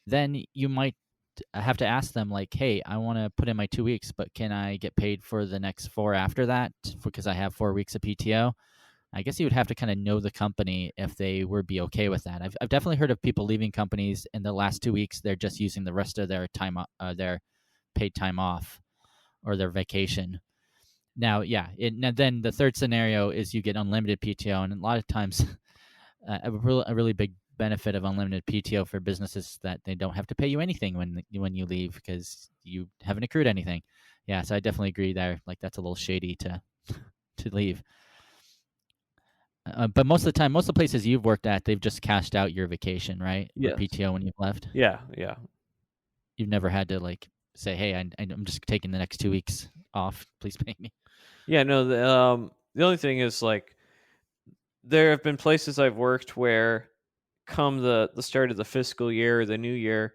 then you might have to ask them like, "Hey, I want to put in my 2 weeks, but can I get paid for the next 4 after that because I have 4 weeks of PTO?" I guess you would have to kind of know the company if they would be okay with that. I've definitely heard of people leaving companies in the last 2 weeks. They're just using the rest of their time, their paid time off or their vacation. Now, yeah, now then the third scenario is you get unlimited PTO, and a lot of times a really big benefit of unlimited PTO for businesses is that they don't have to pay you anything when you leave because you haven't accrued anything. Yeah, so I definitely agree there. Like that's a little shady to to leave. But most of the time, most of the places you've worked at, they've just cashed out your vacation, right? Or Yes. PTO when you've left? Yeah, yeah. You've never had to, like, say, "Hey, I'm just taking the next 2 weeks off. Please pay me." Yeah, no, the only thing is, like, there have been places I've worked where come the start of the fiscal year or the new year,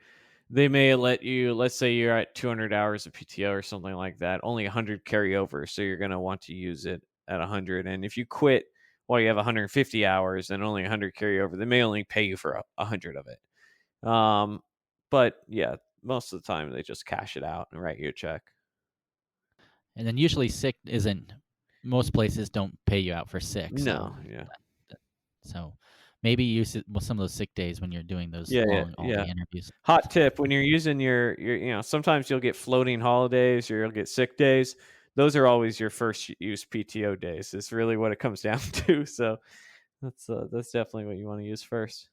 they may let you, let's say you're at 200 hours of PTO or something like that, only 100 carry over, so you're gonna want to use it at 100, and if you quit while you have 150 hours and only 100 carry over, they may only pay you for 100 of it. Um, but yeah, most of the time they just cash it out and write you a check. And then usually sick isn't most places don't pay you out for sick, so No, yeah. that so maybe use it well, some of those sick days when you're doing those Yeah, yeah, long yeah. all-day interviews. Hot tip, when you're using your sometimes you'll get floating holidays or you'll get sick days. Those are always your first use PTO days. It's really what it comes down to. So that's definitely what you want to use first.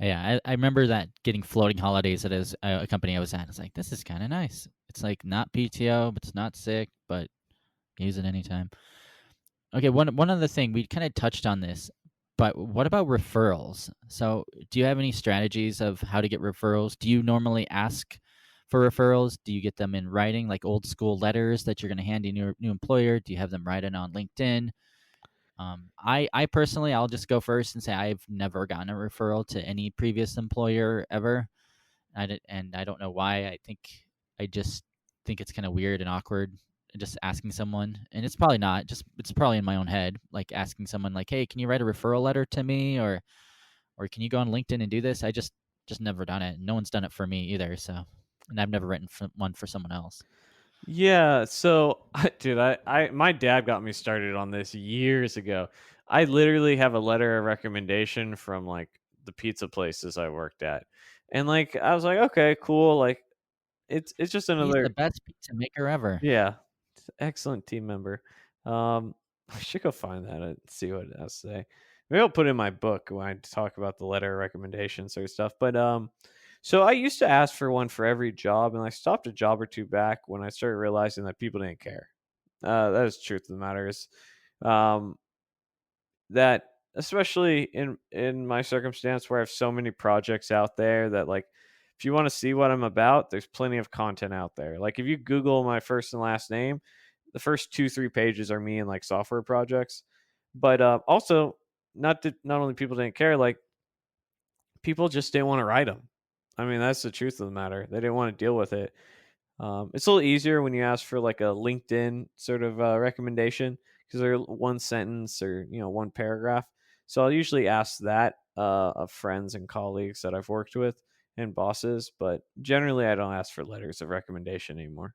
Yeah, I remember that getting floating holidays at a company I was at. It's like, "This is kinda nice." It's, like, not PTO, but it's not sick, but use it anytime. Okay, one other thing, we kinda touched on this, but what about referrals? So, do you have any strategies of how to get referrals? Do you normally ask for referrals? Do you get them in writing, like old school letters that you're gonna hand in your new employer? Do you have them write it on LinkedIn? I personally, I'll just go first and say I've never gotten a referral to any previous employer ever. And I don't know why. I just think it's kind of weird and awkward just asking someone, and it's probably not. Just it's probably in my own head, like asking someone like, "Hey, can you write a referral letter to me?" or "Can you go on LinkedIn and do this?" I just never done it. No one's done it for me either. So, and I've never written one for someone else. Yeah, so dude, I my dad got me started on this years ago. I literally have a letter of recommendation from like the pizza places I worked at. And like I was like, okay, cool. Like it's just He's the another. best pizza maker ever. Yeah, excellent team member. I should go find that and see what it has to say. Maybe I'll put it in my book when I talk about the letter of recommendation sort of stuff. But so I used to ask for one for every job, and I stopped a job or two back when I started realizing that people didn't care. That is the truth of the matter. Is um, that especially in my circumstance where I have so many projects out there that like if you want to see what I'm about, there's plenty of content out there. Like if you Google my first and last name, the first 2 3 pages are me and like software projects. But also not only people didn't care, like people just didn't want to write them. I mean, that's the truth of the matter. They didn't want to deal with it. It's a little easier when you ask for like a LinkedIn sort of recommendation because they're one sentence or one paragraph. So I'll usually ask that of friends and colleagues that I've worked with and bosses, but generally I don't ask for letters of recommendation anymore.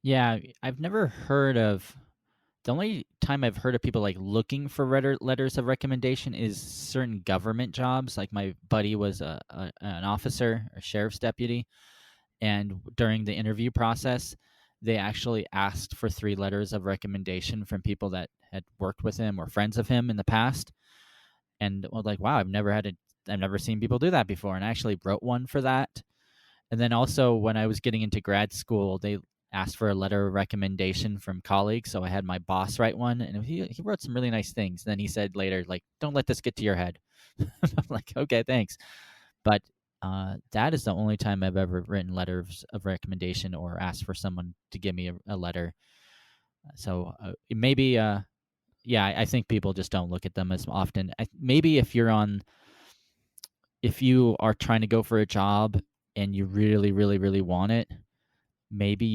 Yeah, I've never heard of the only time I've heard of people like looking for letters of recommendation is certain government jobs. Like my buddy was an officer, a sheriff's deputy, and during the interview process, they actually asked for 3 letters of recommendation from people that had worked with him or friends of him in the past. And I was like, wow, I've never seen people do that before. And I actually wrote one for that. And then also when I was getting into grad school, they asked for a letter of recommendation from colleagues. So I had my boss write one, and he wrote some really nice things. Then he said later, like, "Don't let this get to your head." I'm like, okay, thanks. But that is the only time I've ever written letters of recommendation or asked for someone to give me a letter. So maybe, yeah, I think people just don't look at them as often. Maybe if you are trying to go for a job and you really, really, really want it, maybe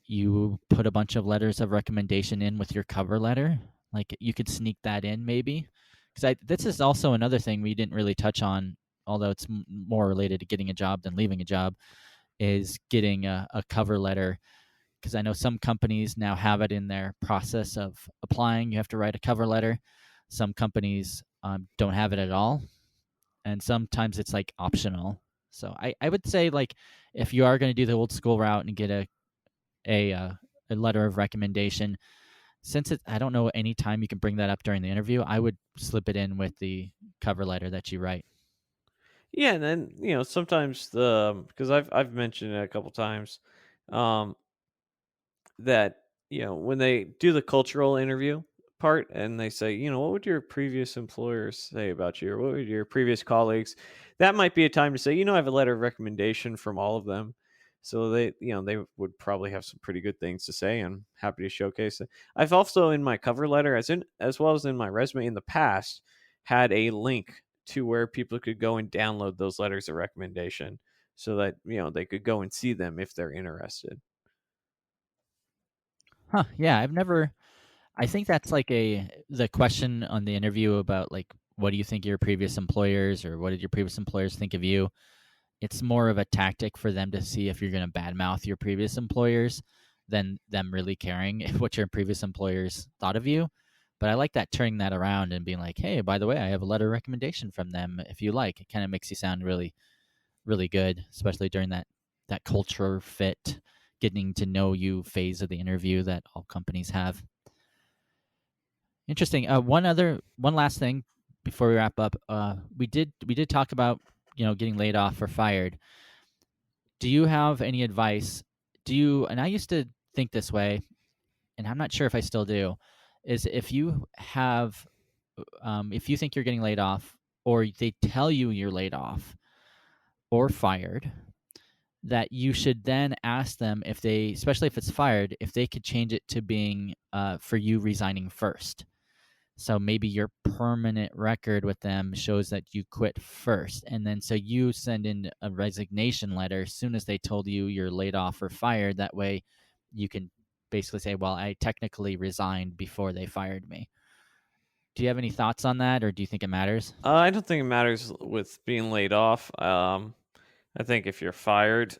you put a bunch of letters of recommendation in with your cover letter. Like you could sneak that in maybe, because I this is also another thing we didn't really touch on, although it's more related to getting a job than leaving a job, is getting a cover letter. Because I know some companies now have it in their process of applying. You have to write a cover letter. Some companies don't have it at all, and sometimes it's like optional. So I would say like if you are going to do the old school route and get a uh, a letter of recommendation. Since I don't know any time you can bring that up during the interview, I would slip it in with the cover letter that you write. Yeah, and then sometimes the because I've mentioned it a couple times um, that when they do the cultural interview, part and they say, what would your previous employers say about you, or what would your previous colleagues? That might be a time to say, I have a letter of recommendation from all of them. So they would probably have some pretty good things to say, and happy to showcase it. I've also in my cover letter, as well as in my resume in the past, had a link to where people could go and download those letters of recommendation so that, they could go and see them if they're interested. Huh, yeah, I've never I think that's like the question on the interview about like what do you think of your previous employers or what did your previous employers think of you? It's more of a tactic for them to see if you're going to badmouth your previous employers than them really caring what your previous employers thought of you. But I like that turning that around and being like, hey, by the way, I have a letter of recommendation from them if you like. It kind of makes you sound really, really good, especially during that culture fit, getting to know you phase of the interview that all companies have. Interesting. One last thing before we wrap up. We did talk about getting laid off or fired. Do you have any advice? Do you? And I used to think this way, and I'm not sure if I still do. Is if you think you're getting laid off, or they tell you you're laid off or fired, that you should then ask them if they, especially if it's fired, if they could change it to being for you resigning first. So maybe your permanent record with them shows that you quit first. And then so you send in a resignation letter as soon as they told you you're laid off or fired. That way you can basically say, well, I technically resigned before they fired me. Do you have any thoughts on that, or do you think it matters? I don't think it matters with being laid off. I think if you're fired,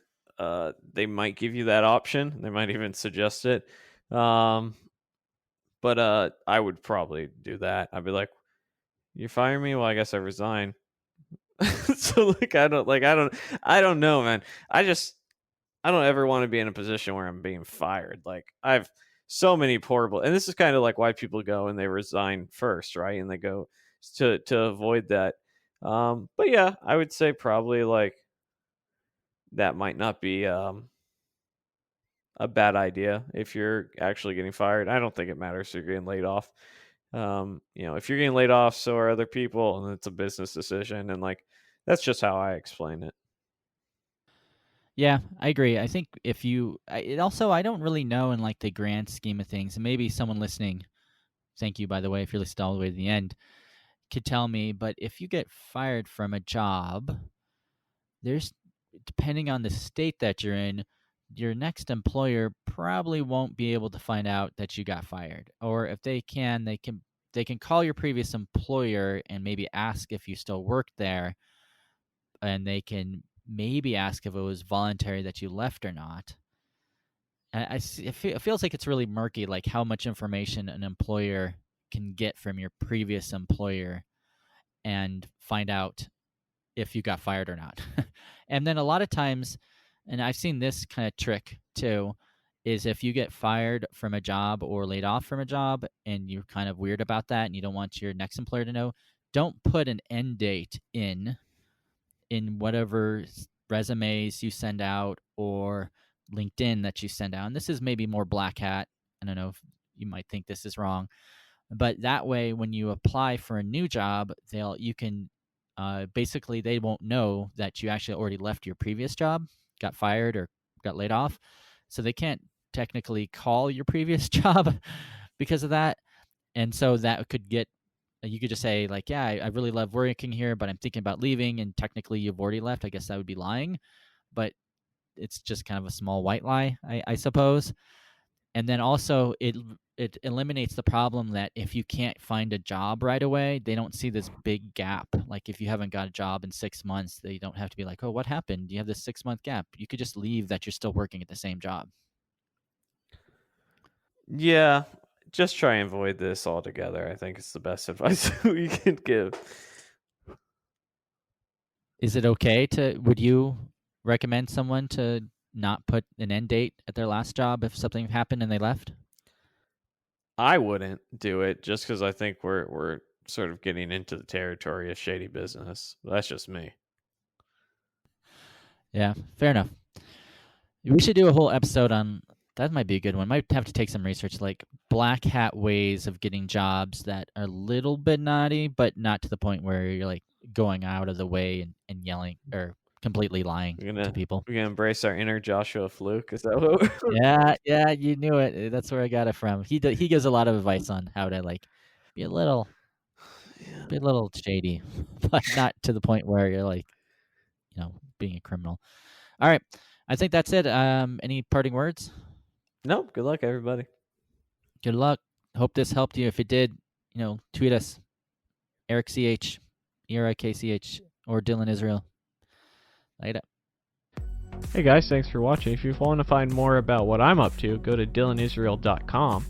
they might give you that option. They might even suggest it. Um, but I would probably do that. I'd be like, "You fire me? Well, I guess I resign." So I don't know, man. I don't ever want to be in a position where I'm being fired. Like I've so many horrible, and this is kind of like why people go and they resign first, right? And they go to avoid that. But yeah, I would say probably like that might not be a bad idea if you're actually getting fired. I don't think it matters if you're getting laid off. If you're getting laid off, so are other people, and it's a business decision, and like that's just how I explain it. Yeah, I agree. I think if you, it also, I don't really know in like the grand scheme of things, and maybe someone listening, thank you, by the way, if you're listening all the way to the end, could tell me, but if you get fired from a job, there's depending on the state that you're in, your next employer probably won't be able to find out that you got fired. Or if they can call your previous employer and maybe ask if you still work there, and they can maybe ask if it was voluntary that you left or not. It feels like it's really murky, like how much information an employer can get from your previous employer and find out if you got fired or not. And then a lot of times, and I've seen this kind of trick too, is if you get fired from a job or laid off from a job and you're kind of weird about that and you don't want your next employer to know, don't put an end date in whatever resumes you send out or LinkedIn that you send out. And this is maybe more black hat. I don't know if you might think this is wrong, but that way when you apply for a new job, you can basically they won't know that you actually already left your previous job, got fired or got laid off, so they can't technically call your previous job because of that. And so that could get you could just say like, yeah, I really love working here, but I'm thinking about leaving, and technically you've already left. I guess that would be lying, but it's just kind of a small white lie, I suppose. And then also it eliminates the problem that if you can't find a job right away, they don't see this big gap. Like if you haven't got a job in 6 months, they don't have to be like, oh, what happened? You have this 6 month gap. You could just leave that you're still working at the same job. Yeah, just try and avoid this altogether. I think it's the best advice we can give. Is it okay would you recommend someone to not put an end date at their last job if something happened and they left? I wouldn't do it just because I think we're sort of getting into the territory of shady business. That's just me. Yeah, fair enough. We should do a whole episode on That might be a good one. Might have to take some research, like black hat ways of getting jobs that are a little bit naughty, but not to the point where you're like going out of the way and yelling or completely lying We're to gonna people. we're gonna embrace our inner Joshua Fluke. Is that what? Yeah, you knew it. That's where I got it from. He gives a lot of advice on how to like be a little Yeah. be a little shady, but not to the point where you're like, being a criminal. All right. I think that's it. Any parting words? Nope. Good luck, everybody. Good luck. Hope this helped you. If it did, tweet us, Eric CH, ERIKCH, or Dylan Israel. Later. Hey guys, thanks for watching. If you want to find more about what I'm up to, go to dylanisrael.com.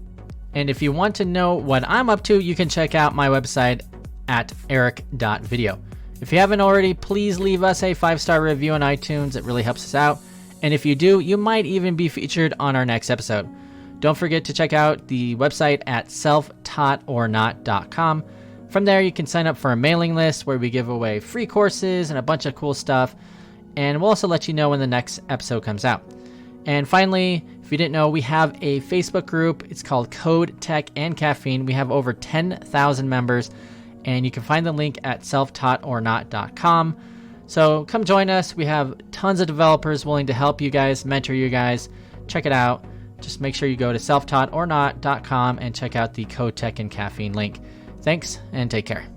And if you want to know what I'm up to, you can check out my website at eric.video. If you haven't already, please leave us a 5-star review on iTunes. It really helps us out. And if you do, you might even be featured on our next episode. Don't forget to check out the website at selftaughtornot.com. From there, you can sign up for a mailing list where we give away free courses and a bunch of cool stuff. And we'll also let you know when the next episode comes out. And finally, if you didn't know, we have a Facebook group. It's called Code, Tech, and Caffeine. We have over 10,000 members, and you can find the link at selftaughtornot.com. So come join us. We have tons of developers willing to help you guys, mentor you guys. Check it out. Just make sure you go to selftaughtornot.com and check out the Code, Tech, and Caffeine link. Thanks, and take care.